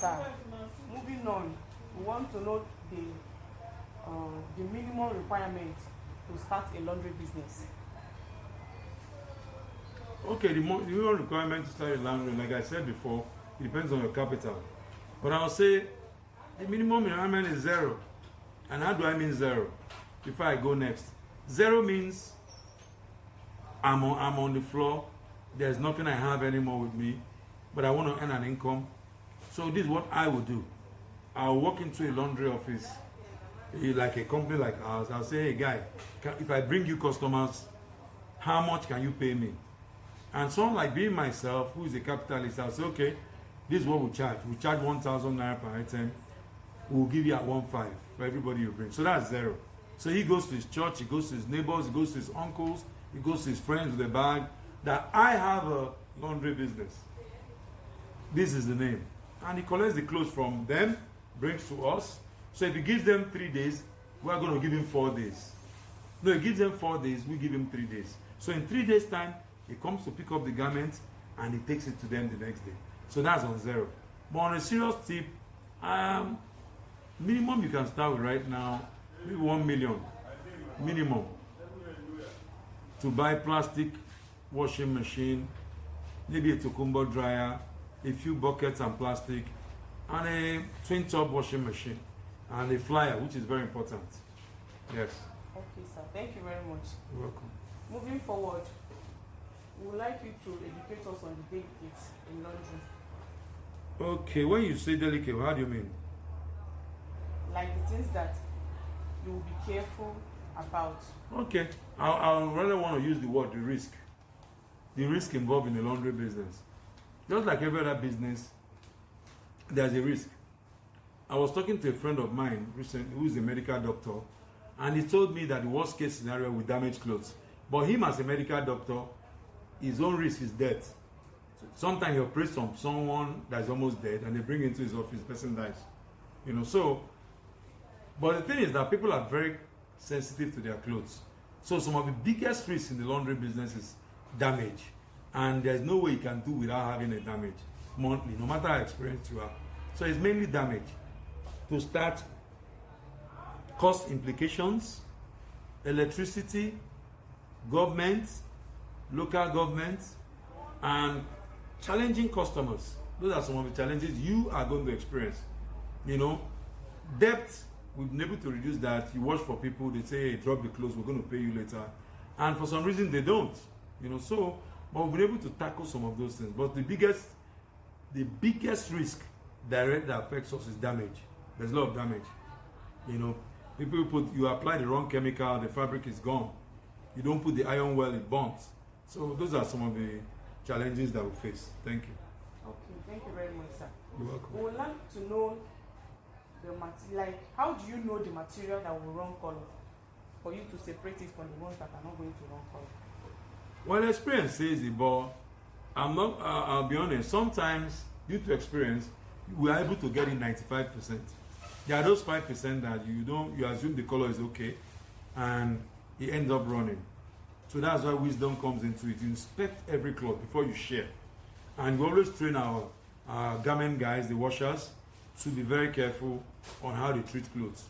sir. Moving on, we want to know the minimum requirement to start a laundry business. Okay, the minimum requirement to start a laundry, like I said before, it depends on your capital. But I'll say the minimum requirement is 0. And how do I mean 0? Before I go next, 0 means I'm on the floor. There's nothing I have anymore with me, but I want to earn an income. So this is what I would do. I'll walk into a laundry office, like a company like ours. I'll say, hey guy, if I bring you customers, how much can you pay me? And someone like being myself, who is a capitalist, I'll say, okay, this is what we charge. We charge 1,000 naira per item. We'll give you at 1.5 for everybody you bring. So that's 0. So he goes to his church, he goes to his neighbors, he goes to his uncles, he goes to his friends with a bag, that I have a laundry business. This is the name. And he collects the clothes from them, brings to us. So if he gives them 3 days, we are going to give him 4 days. No, he gives them 4 days, we give him 3 days. So in 3 days' time, he comes to pick up the garment and he takes it to them the next day. So that's on 0. But on a serious tip, minimum you can start with right now, maybe 1 million minimum to buy plastic washing machine, maybe a Tokumbo dryer, a few buckets and plastic, and a twin top washing machine, and a flyer, which is very important. Yes. Okay, sir. Thank you very much. You're welcome. Moving forward, we would like you to educate us on the delicates in laundry. Okay, when you say delicate, how do you mean? Like the things that you will be careful about. Okay, I rather want to use the word the risk. The risk involved in the laundry business. Just like every other business, there's a risk. I was talking to a friend of mine recently who is a medical doctor, and he told me that the worst case scenario will damage clothes. But him as a medical doctor, his own risk is death. Sometimes he operates on someone that's almost dead and they bring him into his office, the person dies. So, but the thing is that people are very sensitive to their clothes. So some of the biggest risks in the laundry business is damage. And there's no way you can do without having a damage monthly, no matter how experienced you are. So it's mainly damage. To start, cost implications, electricity, government, local government, and challenging customers. Those are some of the challenges you are going to experience. Debt, we've been able to reduce that. You watch for people, they say, hey, drop the clothes, we're going to pay you later. And for some reason, they don't. But we've been able to tackle some of those things. But the biggest risk direct that affects us is damage. There's a lot of damage. You apply the wrong chemical, the fabric is gone. You don't put the iron well, it burns. So those are some of the challenges that we face. Thank you. Okay, thank you very much, sir. You're welcome. We would like to know the material, how do you know the material that will run color for you to separate it from the ones that are not going to run color? Well, experience says it, but I'll be honest, sometimes due to experience, we are able to get in 95%. There are those 5% that you assume the color is okay and it ends up running. So that's why wisdom comes into it. You inspect every cloth before you share. And we always train our garment guys, the washers, to be very careful on how they treat clothes.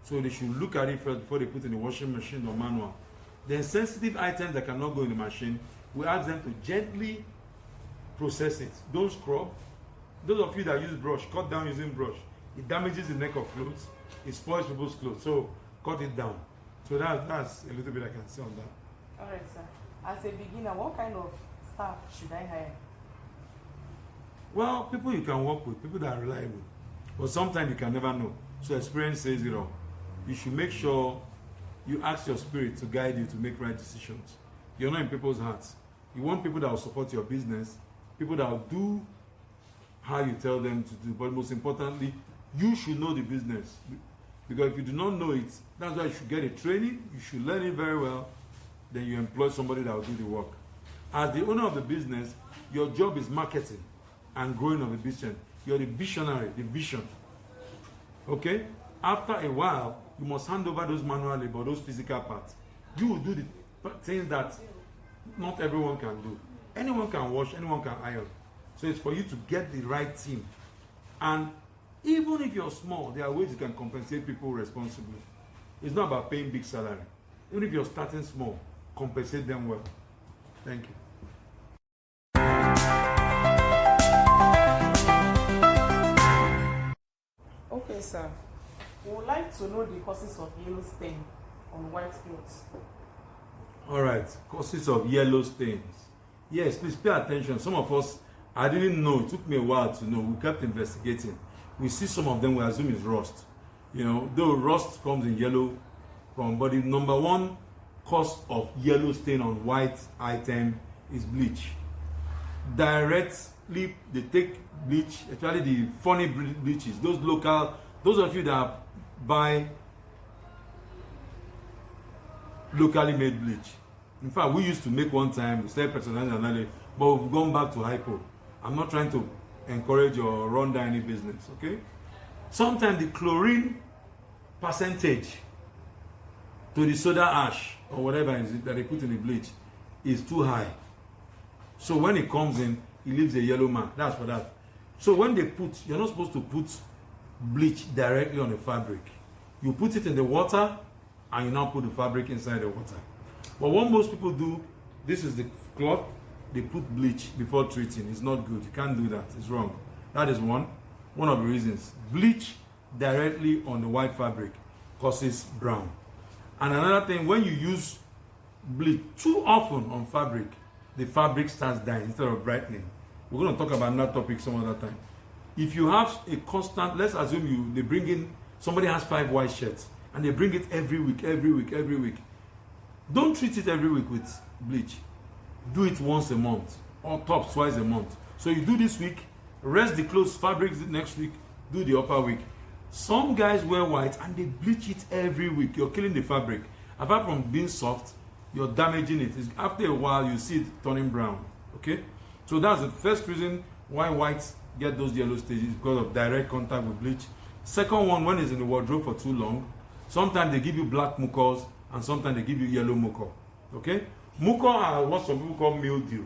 So they should look at it first before they put in the washing machine or manual. Then sensitive items that cannot go in the machine, we ask them to gently process it. Don't scrub. Those of you that use brush, cut down using brush. It damages the neck of clothes. It spoils people's clothes. So cut it down. So that's a little bit I can say on that. Alright, sir. As a beginner, what kind of staff should I hire? Well, people you can work with, people that are reliable. But sometimes you can never know. So experience says it all. You should make sure you ask your spirit to guide you to make right decisions. You're not in people's hearts. You want people that will support your business, people that will do how you tell them to do. But most importantly, you should know the business. Because if you do not know it, that's why you should get a training, you should learn it very well, then you employ somebody that will do the work. As the owner of the business, your job is marketing and growing of the business. You're the visionary, the vision. Okay? After a while, you must hand over those manual labor, those physical parts. You will do the things that not everyone can do. Anyone can wash, anyone can iron. So it's for you to get the right team And even if you're small, there are ways you can compensate people responsibly. It's not about paying big salary. Even if you're starting small, compensate them well. Thank you. Okay, sir. We would like to know the causes of yellow stain on white clothes. All right, causes of yellow stains. Yes, please pay attention. Some of us, I didn't know. It took me a while to know. We kept investigating. We see some of them, we assume is rust. You know, though rust comes in yellow from body. Number one cause of yellow stain on white item is bleach. Directly, they take bleach, especially the funny bleaches. Those local, those of you that buy locally made bleach. In fact, we used to make one time, we started personalizing another, but we've gone back to hypo. I'm not trying to encourage or run down any business, okay? Sometimes the chlorine percentage to the soda ash or whatever is it that they put in the bleach is too high. So when it comes in, it leaves a yellow mark. That's for that. So when they put, you're not supposed to put bleach directly on the fabric. You put it in the water and you now put the fabric inside the water. But what most people do, this is the cloth, they put bleach before treating. It's not good. You can't do that. It's wrong. That is one of the reasons. Bleach directly on the white fabric causes brown. And another thing, when you use bleach too often on fabric, the fabric starts dying instead of brightening. We're going to talk about that topic some other time. If you have a constant, let's assume they bring in, somebody has 5 white shirts and they bring it every week. Don't treat it every week with bleach. Do it once a month or tops twice a month. So you do this week, rest the clothes, fabrics next week, do the upper week. Some guys wear white and they bleach it every week. You're killing the fabric. Apart from being soft, you're damaging it. After a while, you see it turning brown. Okay? So that's the first reason why whites get those yellow stages, because of direct contact with bleach. Second one, when it's in the wardrobe for too long, sometimes they give you black mucus and sometimes they give you yellow mucus. Okay? Mucus are what some people call mildew.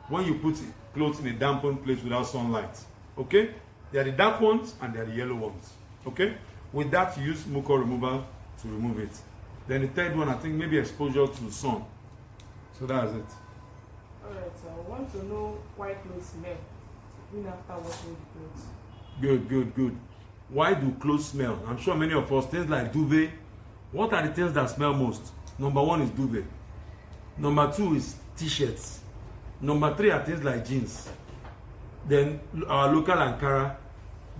When you put clothes in a dampened place without sunlight. Okay? They are the dark ones and they are the yellow ones. Okay? With that, you use mucus remover to remove it. Then the third one, I think maybe exposure to the sun. So that's it. Alright, so I want to know why clothes smell even after washing the clothes. Good. Why do clothes smell? I'm sure many of us, things like duvet. What are the things that smell most? Number one is duvet. Number two is t-shirts. Number three are things like jeans. Then our local Ankara.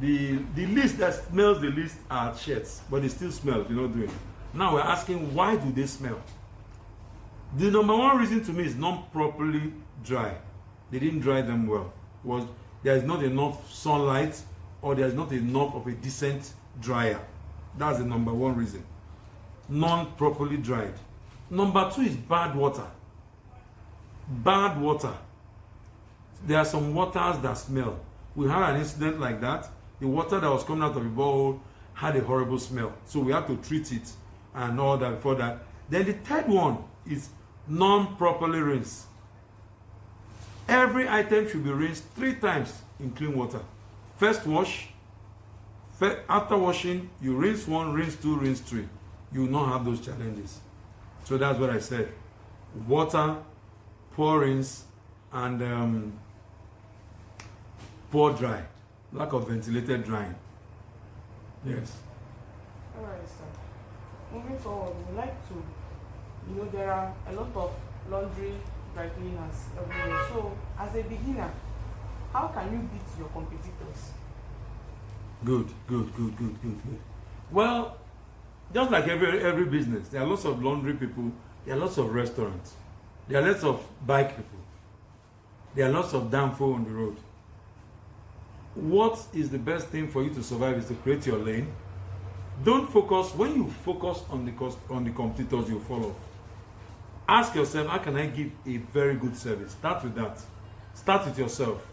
The list that smells the least are shirts, but they still smell if you're not doing it. Now we're asking, why do they smell? The number one reason to me is not properly dry. They didn't dry them well. There is not enough sunlight, or there is not enough of a decent dryer. That's the number one reason. Non properly dried. Number two is bad water. Bad water. There are some waters that smell. We had an incident like that. The water that was coming out of the borehole had a horrible smell. So we had to treat it and all that before that. Then the third one is non-properly rinsed. Every item should be rinsed 3 times in clean water. First wash. After washing, you rinse 1, rinse 2, rinse 3. You will not have those challenges. So that's what I said. Water, pour rinse, and pour dry. Lack of ventilated drying. Yes. Alright, sir. Moving forward, we like to, there are a lot of laundry dry cleaners everywhere. So, as a beginner, how can you beat your competitors? Good. Well, just like every business, there are lots of laundry people, there are lots of restaurants, there are lots of bike people, there are lots of danfo on the road. What is the best thing for you to survive is to create your lane. Don't focus. When you focus on the competitors, you fall off. Ask yourself, how can I give a very good service? Start with that. Start with yourself.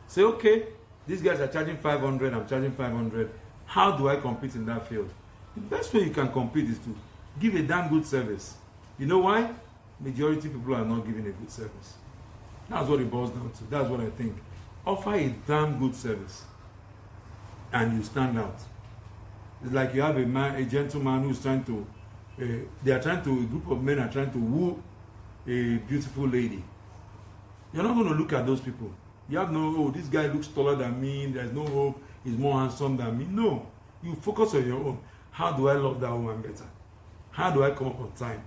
Say, okay, these guys are charging 500, I'm charging 500. How do I compete in that field? The best way you can compete is to give a damn good service. You know why? Majority people are not giving a good service. That's what it boils down to. That's what I think. Offer a damn good service. and you stand out. It's like you have a gentleman who's trying to, a group of men are trying to woo a beautiful lady. You're not going to look at those people. You have no, oh, this guy looks taller than me, there's no hope, he's more handsome than me. No. You focus on your own. How do I love that woman better? How do I come up on time?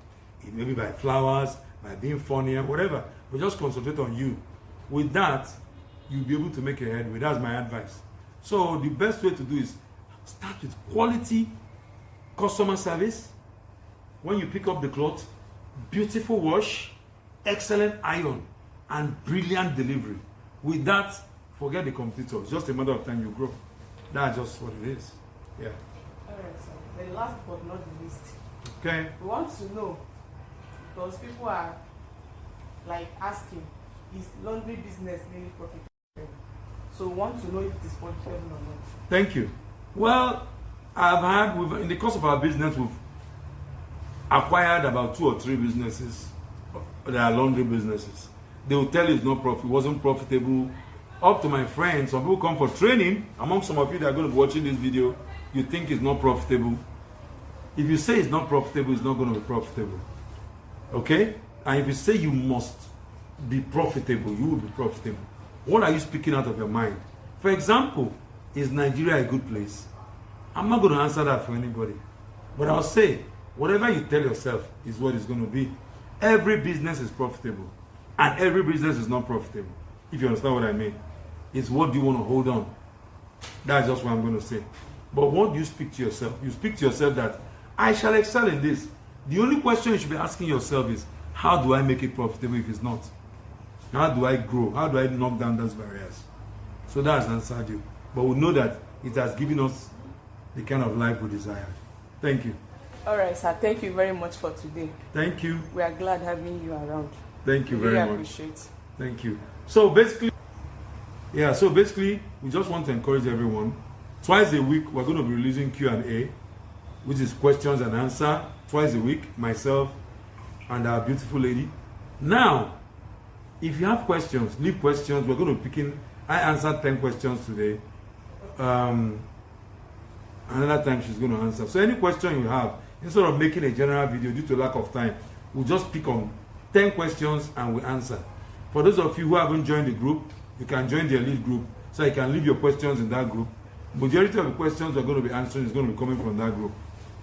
Maybe by flowers, by being funnier, whatever. But just concentrate on you. With that, you'll be able to make a headway. That's my advice. So the best way to do is start with quality customer service. When you pick up the cloth, beautiful wash, excellent iron, and brilliant delivery. With that, forget the competitor. It's just a matter of time you grow. That's just what it is. Yeah. Alright, so the last but not the least. Okay. We want to know, because people are like asking, is laundry business really profitable? So we want to know if it is profitable or not. Thank you. Well, in the course of our business, we've acquired about 2 or 3 businesses that are laundry businesses. They will tell you it's not profit, it wasn't profitable. Up to my friends, some people come for training. Among some of you that are going to be watching this video, you think it's not profitable. If you say it's not profitable, it's not going to be profitable. Okay? And if you say you must be profitable, you will be profitable. What are you speaking out of your mind? For example, is Nigeria a good place? I'm not going to answer that for anybody. But I'll say, whatever you tell yourself is what it's going to be. Every business is profitable. And every business is not profitable. If you understand what I mean. It's what do you want to hold on. That's just what I'm going to say. But what do you speak to yourself? You speak to yourself that I shall excel in this. The only question you should be asking yourself is, how do I make it profitable if it's not? How do I grow? How do I knock down those barriers? So that's answered you. But we know that it has given us the kind of life we desire. Thank you. All right, sir. Thank you very much for today. Thank you. We are glad having you around. Thank you Really very much. appreciate. Thank you. So basically, we just want to encourage everyone. Twice a week, we're going to be releasing Q&A, which is questions and answer. Twice a week, myself and our beautiful lady. Now, if you have questions, leave questions. We're going to pick in. I answered 10 questions today. Another time she's going to answer. So any question you have, instead of making a general video due to lack of time, we'll just pick on 10 questions and we answer. For those of you who haven't joined the group, you can join the elite group, so you can leave your questions in that group. Majority of the questions we're going to be answering is going to be coming from that group.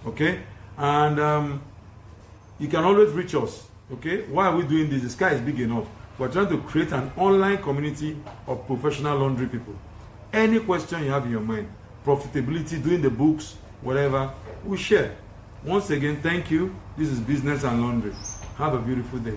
Okay? And you can always reach us. Okay? Why are we doing this? The sky is big enough. We're trying to create an online community of professional laundry people. Any question you have in your mind, profitability, doing the books, whatever, we share. Once again, thank you. This is Business and Laundry. Have a beautiful day.